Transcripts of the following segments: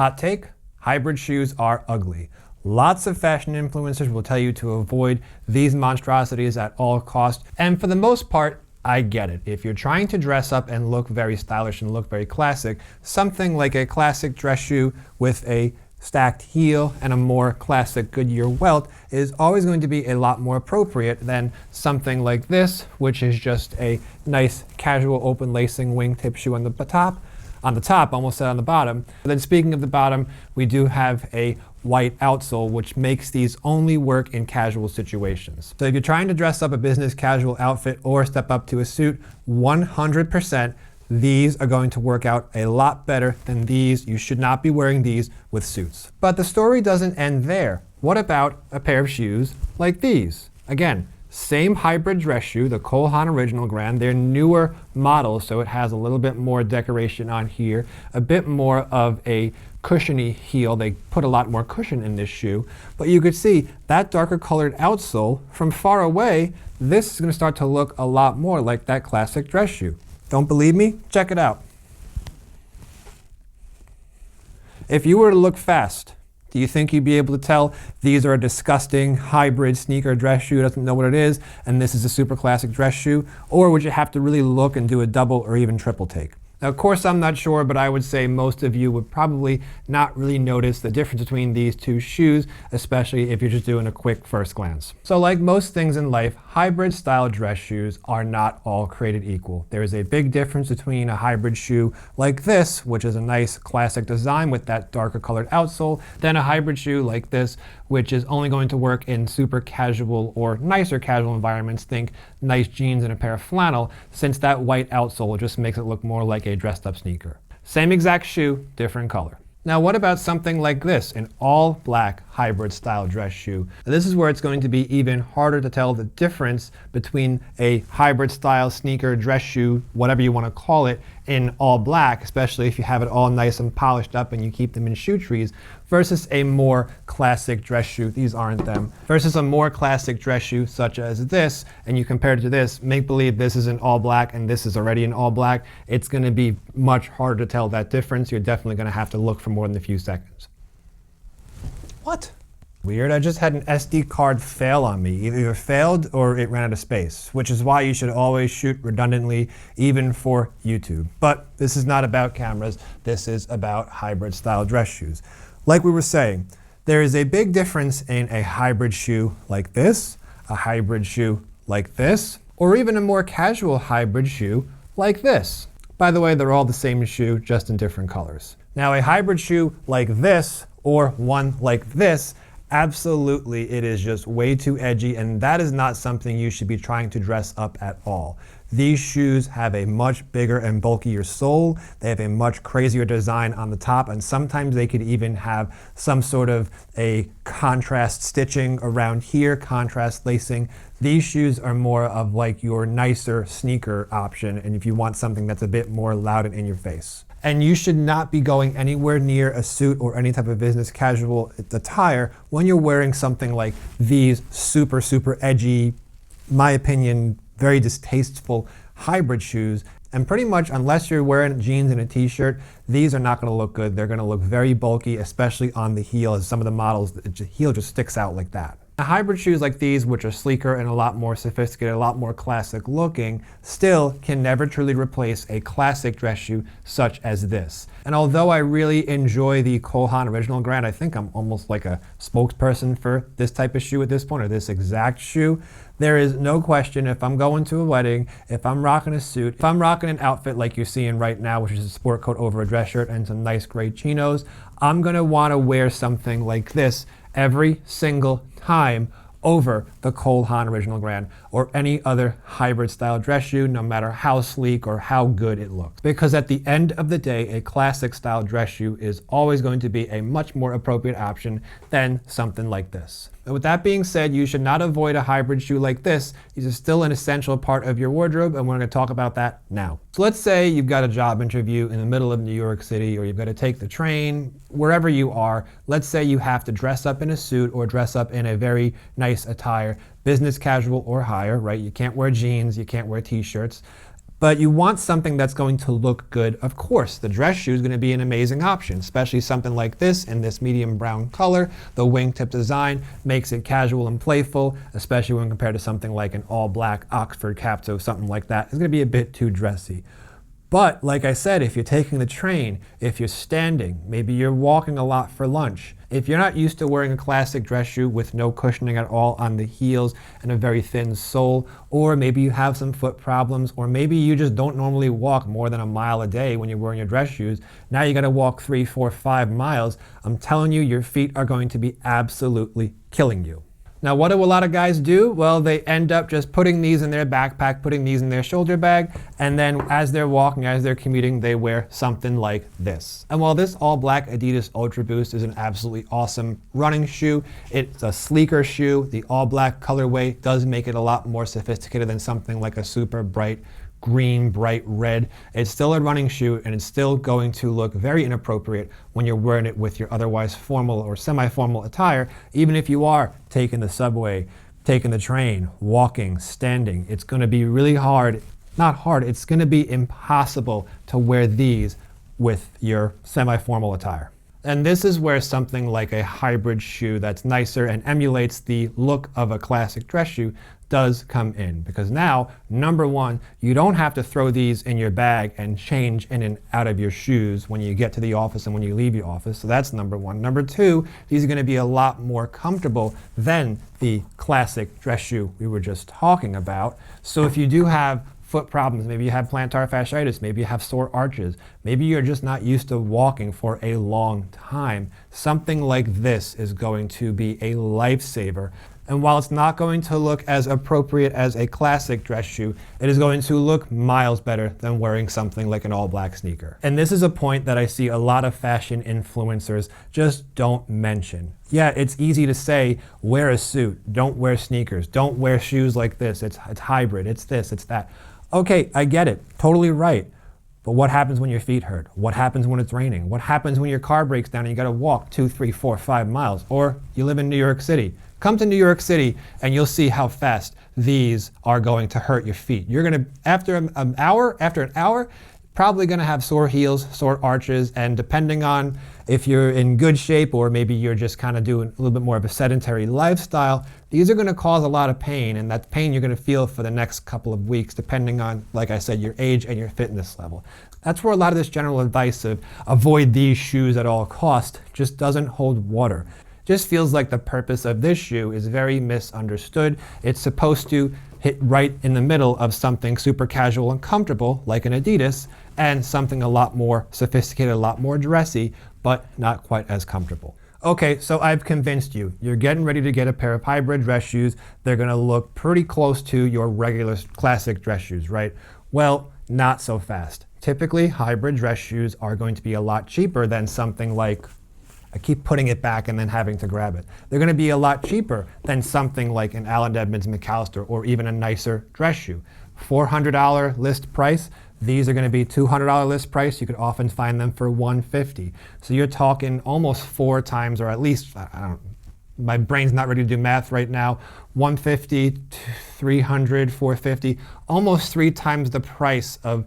Hot take, hybrid shoes are ugly. Lots of fashion influencers will tell you to avoid these monstrosities at all costs, and for the most part, I get it. If you're trying to dress up and look very stylish and look very classic, something like a classic dress shoe with a stacked heel and a more classic Goodyear welt is always going to be a lot more appropriate than something like this, which is just a nice casual open lacing wingtip shoe on the top, almost said on the bottom. But then speaking of the bottom, we do have a white outsole, which makes these only work in casual situations. So if you're trying to dress up a business casual outfit or step up to a suit, 100%, these are going to work out a lot better than these. You should not be wearing these with suits. But the story doesn't end there. What about a pair of shoes like these? Again, same hybrid dress shoe, the Cole Haan Original Grand. They're newer models, so it has a little bit more decoration on here, a bit more of a cushiony heel. They put a lot more cushion in this shoe, but you could see that darker colored outsole from far away. This is going to start to look a lot more like that classic dress shoe. Don't believe me? Check it out. If you were to look fast, do you think you'd be able to tell these are a disgusting hybrid sneaker dress shoe, doesn't know what it is, and this is a super classic dress shoe? Or would you have to really look and do a double or even triple take? Now, of course, I'm not sure, but I would say most of you would probably not really notice the difference between these two shoes, especially if you're just doing a quick first glance. So like most things in life, hybrid style dress shoes are not all created equal. There is a big difference between a hybrid shoe like this, which is a nice classic design with that darker colored outsole, than a hybrid shoe like this, which is only going to work in super casual or nicer casual environments. Think nice jeans and a pair of flannel, since that white outsole just makes it look more like a dressed up sneaker. Same exact shoe, different color. Now what about something like this, an all black hybrid style dress shoe? Now, this is where it's going to be even harder to tell the difference between a hybrid style sneaker, dress shoe, whatever you want to call it, in all black, especially if you have it all nice and polished up and you keep them in shoe trees, versus a more classic dress shoe. These aren't them. Versus a more classic dress shoe such as this, and you compare it to this, make believe this is in all black and this is already in all black. It's going to be much harder to tell that difference. You're definitely going to have to look for more than a few seconds. What? Weird, I just had an SD card fail on me. Either failed or it ran out of space, which is why you should always shoot redundantly, even for YouTube. But this is not about cameras, this is about hybrid style dress shoes. Like we were saying, there is a big difference in a hybrid shoe like this, a hybrid shoe like this, or even a more casual hybrid shoe like this. By the way, they're all the same shoe, just in different colors. Now a hybrid shoe like this, or one like this, absolutely, it is just way too edgy, and that is not something you should be trying to dress up at all. These shoes have a much bigger and bulkier sole. They have a much crazier design on the top, and sometimes they could even have some sort of a contrast stitching around here, contrast lacing. These shoes are more of like your nicer sneaker option, and if you want something that's a bit more loud and in your face. And you should not be going anywhere near a suit or any type of business casual attire when you're wearing something like these super, super edgy, my opinion, very distasteful hybrid shoes. And pretty much, unless you're wearing jeans and a t-shirt, these are not gonna look good. They're gonna look very bulky, especially on the heel, as some of the models, the heel just sticks out like that. Now, hybrid shoes like these, which are sleeker and a lot more sophisticated, a lot more classic looking, still can never truly replace a classic dress shoe such as this. And although I really enjoy the Cole Haan Original Grand, I think I'm almost like a spokesperson for this type of shoe at this point, or this exact shoe. There is no question, if I'm going to a wedding, if I'm rocking a suit, if I'm rocking an outfit like you're seeing right now, which is a sport coat over a dress shirt and some nice gray chinos, I'm gonna wanna wear something like this every single time over the Cole Haan Original Grand or any other hybrid style dress shoe, no matter how sleek or how good it looks. Because at the end of the day, a classic style dress shoe is always going to be a much more appropriate option than something like this. And with that being said, you should not avoid a hybrid shoe like this. These are still an essential part of your wardrobe, and we're going to talk about that now. So let's say you've got a job interview in the middle of New York City, or you've got to take the train, wherever you are. Let's say you have to dress up in a suit or dress up in a very nice attire, business casual or higher, right? You can't wear jeans, you can't wear t-shirts. But you want something that's going to look good. Of course, the dress shoe is going to be an amazing option, especially something like this in this medium brown color. The wingtip design makes it casual and playful, especially when compared to something like an all black Oxford cap, so something like that is going to be a bit too dressy. But like I said, if you're taking the train, if you're standing, maybe you're walking a lot for lunch, if you're not used to wearing a classic dress shoe with no cushioning at all on the heels and a very thin sole, or maybe you have some foot problems, or maybe you just don't normally walk more than a mile a day when you're wearing your dress shoes, now you gotta walk 3, 4, 5 miles, I'm telling you, your feet are going to be absolutely killing you. Now, what do a lot of guys do? Well, they end up just putting these in their backpack, putting these in their shoulder bag, and then as they're walking, as they're commuting, they wear something like this. And while this all black Adidas Ultra Boost is an absolutely awesome running shoe, it's a sleeker shoe. The all black colorway does make it a lot more sophisticated than something like a super bright green, bright red. It's still a running shoe, and it's still going to look very inappropriate when you're wearing it with your otherwise formal or semi-formal attire, even if you are taking the subway, taking the train, walking, standing. It's going to be really hard, not hard, it's going to be impossible to wear these with your semi-formal attire. And this is where something like a hybrid shoe that's nicer and emulates the look of a classic dress shoe does come in. Because now, number one, you don't have to throw these in your bag and change in and out of your shoes when you get to the office and when you leave your office. So that's number one. Number two, these are going to be a lot more comfortable than the classic dress shoe we were just talking about. So if you do have foot problems, maybe you have plantar fasciitis, maybe you have sore arches, maybe you're just not used to walking for a long time, something like this is going to be a lifesaver. And while it's not going to look as appropriate as a classic dress shoe, it is going to look miles better than wearing something like an all black sneaker. And this is a point that I see a lot of fashion influencers just don't mention. Yeah, it's easy to say, wear a suit, don't wear sneakers, don't wear shoes like this, it's hybrid, it's this, it's that. Okay, I get it, totally right. But what happens when your feet hurt? What happens when it's raining? What happens when your car breaks down and you gotta walk 2, 3, 4, 5 miles? Or you live in New York City. Come to New York City and you'll see how fast these are going to hurt your feet. You're gonna, after an hour, probably gonna have sore heels, sore arches, and depending on if you're in good shape or maybe you're just kind of doing a little bit more of a sedentary lifestyle, these are gonna cause a lot of pain, and that pain you're gonna feel for the next couple of weeks, depending on, like I said, your age and your fitness level. That's where a lot of this general advice of avoid these shoes at all costs just doesn't hold water. Just feels like the purpose of this shoe is very misunderstood. It's supposed to hit right in the middle of something super casual and comfortable like an Adidas and something a lot more sophisticated, a lot more dressy, but not quite as comfortable. Okay, so I've convinced you. You're getting ready to get a pair of hybrid dress shoes. They're gonna look pretty close to your regular classic dress shoes, right? Well, not so fast. Typically, hybrid dress shoes are going to be a lot cheaper than something like, I keep putting it back and then having to grab it. They're gonna be a lot cheaper than something like an Allen Edmonds McAllister or even a nicer dress shoe. $400 list price. These are gonna be $200 list price. You could often find them for $150. So you're talking almost 4 times, or at least, I don't, my brain's not ready to do math right now, 150, 300, 450, almost 3 times the price of,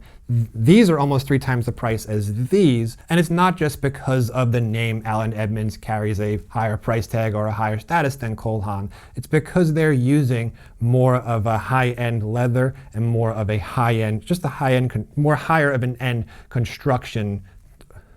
these are almost 3 times the price as these. And it's not just because of the name Allen Edmonds carries a higher price tag or a higher status than Cole Haan. It's because they're using more of a high-end leather and more of a high-end, just a high-end, more higher of an end construction,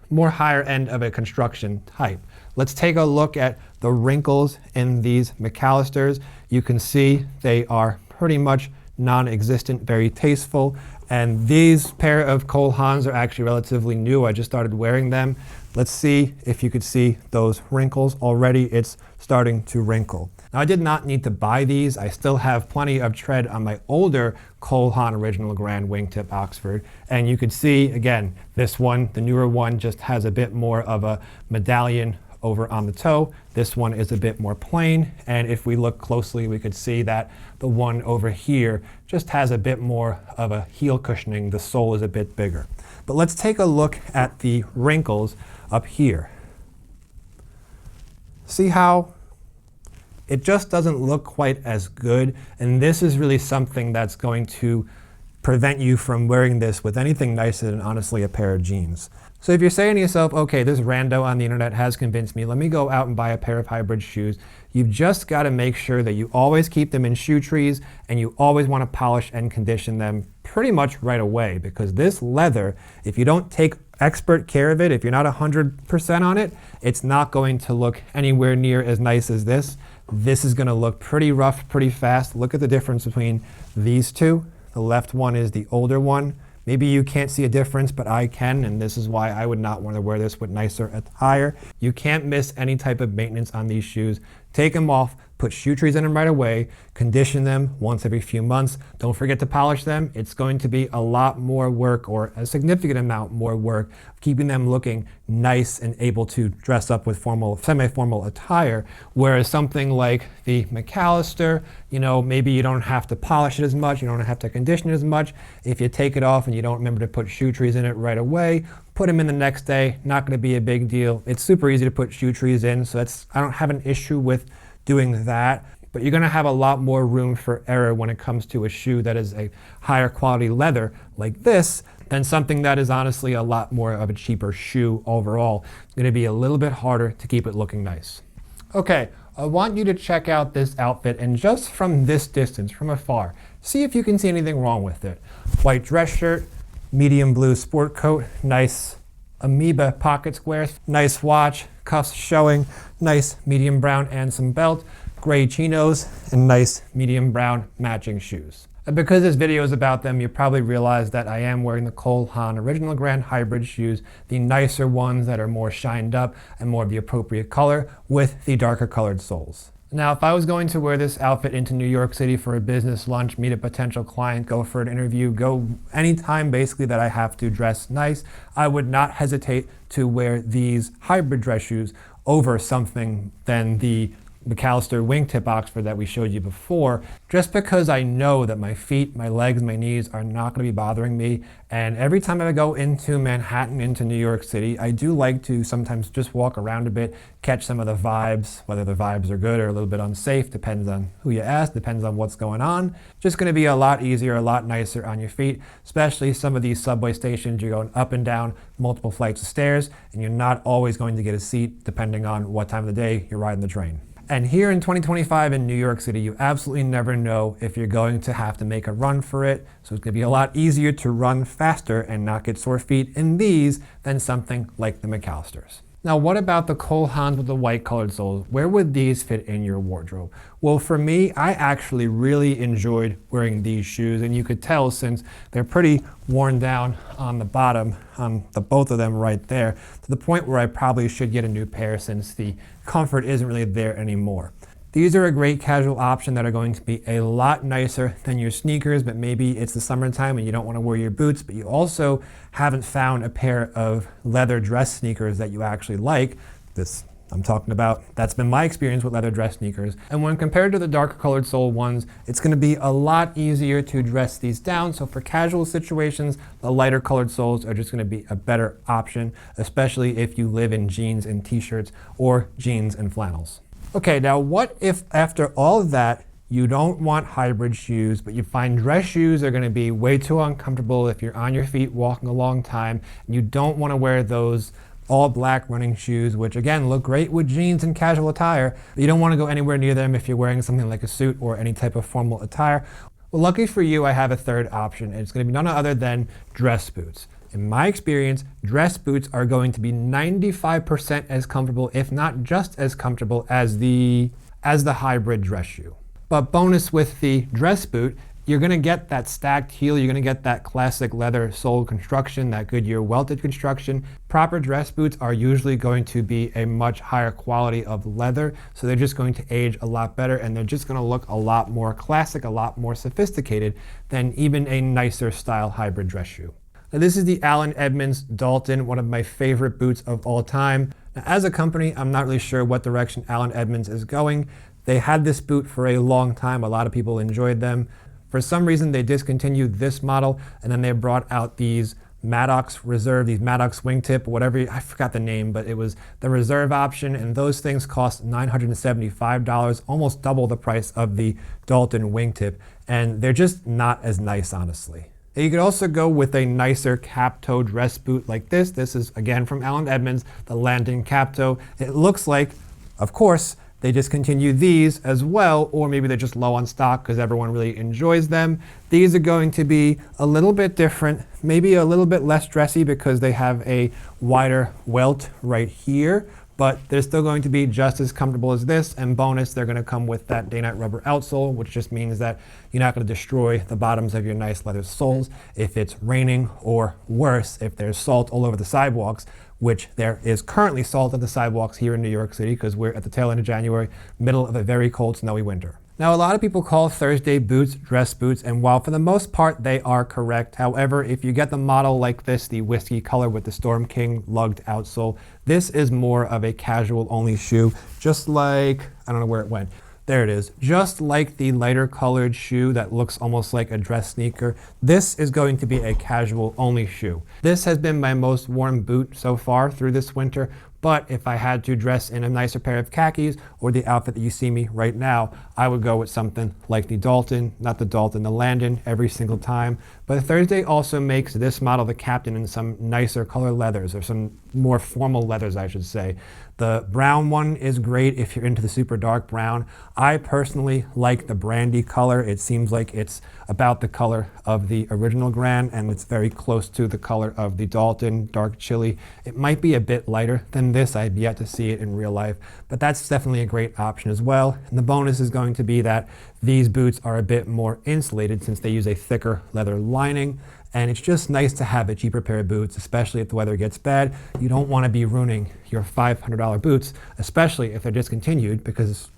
more higher end of a construction type. Let's take a look at the wrinkles in these McAllisters. You can see they are pretty much non-existent, very tasteful. And these pair of Cole Haans are actually relatively new. I just started wearing them. Let's see if you could see those wrinkles. Already it's starting to wrinkle. Now I did not need to buy these. I still have plenty of tread on my older Cole Haan Original Grand Wingtip Oxford. And you can see, again, this one, the newer one, just has a bit more of a medallion over on the toe. This one is a bit more plain, and if we look closely we could see that the one over here just has a bit more of a heel cushioning. The sole is a bit bigger. But let's take a look at the wrinkles up here. See how it just doesn't look quite as good, and this is really something that's going to prevent you from wearing this with anything nicer than honestly a pair of jeans. So if you're saying to yourself, okay, this rando on the internet has convinced me, let me go out and buy a pair of hybrid shoes, you've just got to make sure that you always keep them in shoe trees and you always want to polish and condition them pretty much right away, because this leather, if you don't take expert care of it, if you're not 100% on it, it's not going to look anywhere near as nice as this. This is going to look pretty rough, pretty fast. Look at the difference between these two. The left one is the older one. Maybe you can't see a difference, but I can, and this is why I would not want to wear this with nicer attire. You can't miss any type of maintenance on these shoes. Take them off, put shoe trees in them right away, condition them once every few months. Don't forget to polish them. It's going to be a lot more work, or a significant amount more work, keeping them looking nice and able to dress up with formal, semi-formal attire. Whereas something like the McAllister, you know, maybe you don't have to polish it as much, you don't have to condition it as much. If you take it off and you don't remember to put shoe trees in it right away, put them in the next day, not going to be a big deal. It's super easy to put shoe trees in, so I don't have an issue with doing that, but you're going to have a lot more room for error when it comes to a shoe that is a higher quality leather like this than something that is honestly a lot more of a cheaper shoe overall. It's going to be a little bit harder to keep it looking nice. Okay, I want you to check out this outfit, and just from this distance, from afar, see if you can see anything wrong with it. White dress shirt, medium blue sport coat, nice amoeba pocket squares, nice watch, cuffs showing, nice medium brown Anson belt, gray chinos, and nice medium brown matching shoes. And because this video is about them, you probably realize that I am wearing the Cole Haan Original Grand Hybrid shoes, the nicer ones that are more shined up and more of the appropriate color with the darker colored soles. Now, if I was going to wear this outfit into New York City for a business lunch, meet a potential client, go for an interview, go anytime basically that I have to dress nice, I would not hesitate to wear these hybrid dress shoes over something than the McAllister wingtip Oxford that we showed you before, just because I know that my feet, my legs, my knees are not going to be bothering me. And every time I go into Manhattan, into New York City, I do like to sometimes just walk around a bit, catch some of the vibes, whether the vibes are good or a little bit unsafe, depends on who you ask, depends on what's going on. Just going to be a lot easier, a lot nicer on your feet, especially some of these subway stations. You're going up and down multiple flights of stairs, and you're not always going to get a seat depending on what time of the day you're riding the train. And here in 2025 in New York City, you absolutely never know if you're going to have to make a run for it. So it's going to be a lot easier to run faster and not get sore feet in these than something like the McAllisters. Now, what about the Cole Haans with the white colored soles? Where would these fit in your wardrobe? Well, for me, I actually really enjoyed wearing these shoes, and you could tell since they're pretty worn down on the bottom, on the both of them right there, to the point where I probably should get a new pair since the comfort isn't really there anymore. These are a great casual option that are going to be a lot nicer than your sneakers, but maybe it's the summertime and you don't want to wear your boots, but you also haven't found a pair of leather dress sneakers that you actually like. This I'm talking about, that's been my experience with leather dress sneakers. And when compared to the darker colored sole ones, it's going to be a lot easier to dress these down. So for casual situations, the lighter colored soles are just going to be a better option, especially if you live in jeans and t-shirts or jeans and flannels. Okay, now what if after all of that, you don't want hybrid shoes, but you find dress shoes are going to be way too uncomfortable if you're on your feet walking a long time, and you don't want to wear those all black running shoes, which again look great with jeans and casual attire, but you don't want to go anywhere near them if you're wearing something like a suit or any type of formal attire. Well, lucky for you, I have a third option, and it's going to be none other than dress boots. In my experience, dress boots are going to be 95% as comfortable, if not just as comfortable as the hybrid dress shoe. But bonus with the dress boot, you're going to get that stacked heel, you're going to get that classic leather sole construction, that Goodyear welted construction. Proper dress boots are usually going to be a much higher quality of leather, so they're just going to age a lot better, and they're just going to look a lot more classic, a lot more sophisticated than even a nicer style hybrid dress shoe. Now, this is the Allen Edmonds Dalton, one of my favorite boots of all time. Now, as a company, I'm not really sure what direction Allen Edmonds is going. They had this boot for a long time. A lot of people enjoyed them. For some reason, they discontinued this model, and then they brought out these Maddox Reserve, these Maddox wingtip, whatever, I forgot the name, but it was the reserve option, and those things cost $975, almost double the price of the Dalton wingtip, and they're just not as nice, honestly. Now you could also go with a nicer cap-toe dress boot like this. This is, again, from Allen Edmonds, the Landon cap-toe. It looks like, of course, they discontinue these as well, or maybe they're just low on stock because everyone really enjoys them. These are going to be a little bit different, maybe a little bit less dressy because they have a wider welt right here, but they're still going to be just as comfortable as this. And bonus, they're going to come with that Daynite rubber outsole, which just means that you're not going to destroy the bottoms of your nice leather soles if it's raining, or worse, if there's salt all over the sidewalks, which there is currently salt on the sidewalks here in New York City because we're at the tail end of January, middle of a very cold, snowy winter. Now, a lot of people call Thursday boots dress boots, and while for the most part they are correct, however, if you get the model like this, the whiskey color with the Storm King lugged outsole, this is more of a casual only shoe, just like, I don't know where it went. There it is. Just like the lighter colored shoe that looks almost like a dress sneaker, this is going to be a casual only shoe. This has been my most worn boot so far through this winter, but if I had to dress in a nicer pair of khakis or the outfit that you see me right now, I would go with something like the Dalton, not the Dalton, the Landon every single time. But Thursday also makes this model the Captain in some nicer color leathers, or some more formal leathers, I should say. The brown one is great if you're into the super dark brown. I personally like the brandy color. It seems like it's about the color of the original Grand, and it's very close to the color of the Dalton, dark chili. It might be a bit lighter than this. I've yet to see it in real life, but that's definitely a great option as well. And the bonus is going to be that these boots are a bit more insulated since they use a thicker leather lining. And it's just nice to have a cheaper pair of boots, especially if the weather gets bad. You don't want to be ruining your $500 boots, especially if they're discontinued, because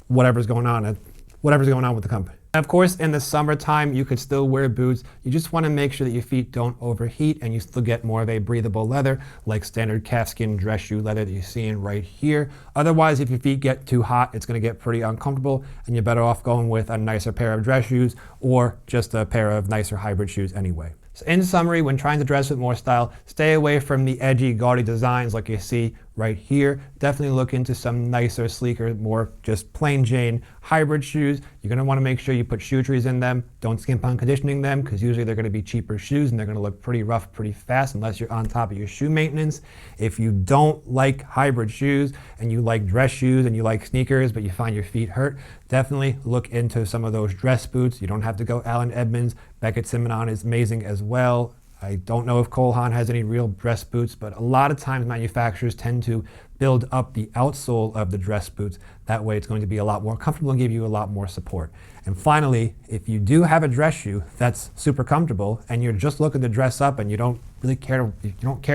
whatever's going on with the company. Of course, in the summertime, you could still wear boots. You just want to make sure that your feet don't overheat and you still get more of a breathable leather, like standard calfskin dress shoe leather that you're seeing right here. Otherwise, if your feet get too hot, it's going to get pretty uncomfortable, and you're better off going with a nicer pair of dress shoes or just a pair of nicer hybrid shoes anyway. So in summary, when trying to dress with more style, stay away from the edgy, gaudy designs like you see right here. Definitely look into some nicer, sleeker, more just plain Jane hybrid shoes. You're going to want to make sure you put shoe trees in them. Don't skimp on conditioning them, because usually they're going to be cheaper shoes and they're going to look pretty rough pretty fast unless you're on top of your shoe maintenance. If you don't like hybrid shoes and you like dress shoes and you like sneakers but you find your feet hurt, definitely look into some of those dress boots. You don't have to go Allen Edmonds. Beckett Simonon is amazing as well. I don't know if Cole Haan has any real dress boots, but a lot of times manufacturers tend to build up the outsole of the dress boots. That way it's going to be a lot more comfortable and give you a lot more support. And finally, if you do have a dress shoe that's super comfortable and you're just looking to dress up and you don't really care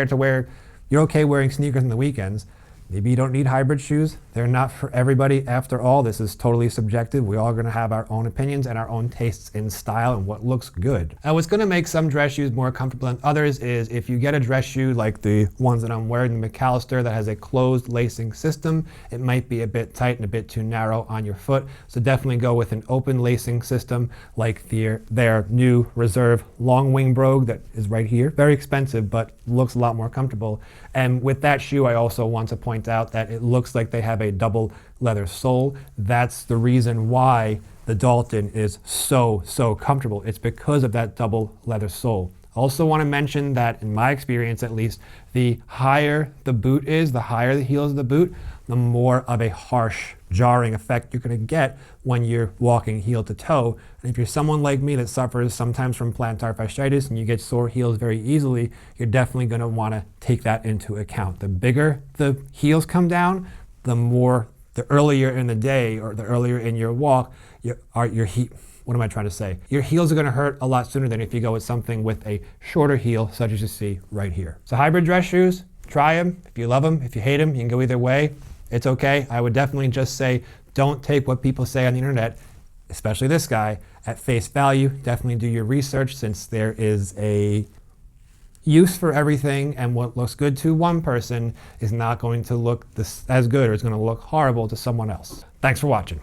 to wear, you're okay wearing sneakers on the weekends, maybe you don't need hybrid shoes. They're not for everybody. After all, this is totally subjective. We all are going to have our own opinions and our own tastes in style and what looks good. Now, what's going to make some dress shoes more comfortable than others is if you get a dress shoe like the ones that I'm wearing, the McAllister, that has a closed lacing system, it might be a bit tight and a bit too narrow on your foot. So definitely go with an open lacing system like their new Reserve long wing brogue that is right here. Very expensive, but looks a lot more comfortable. And with that shoe, I also want to point out that it looks like they have a double leather sole. That's the reason why the Dalton is so comfortable. It's because of that double leather sole. Also want to mention that in my experience at least, the higher the boot is, the higher the heels of the boot, the more of a harsh, jarring effect you're going to get when you're walking heel to toe. And if you're someone like me that suffers sometimes from plantar fasciitis and you get sore heels very easily, you're definitely going to want to take that into account. The bigger the heels come down, the earlier in the day or the earlier in your walk, your heels are going to hurt a lot sooner than if you go with something with a shorter heel, such as you see right here. So hybrid dress shoes, try them. If you love them, if you hate them, you can go either way. It's okay. I would definitely just say, don't take what people say on the internet, especially this guy, at face value. Definitely do your research, since there is a use for everything, and what looks good to one person is not going to look as good, or it's going to look horrible to someone else. Thanks for watching.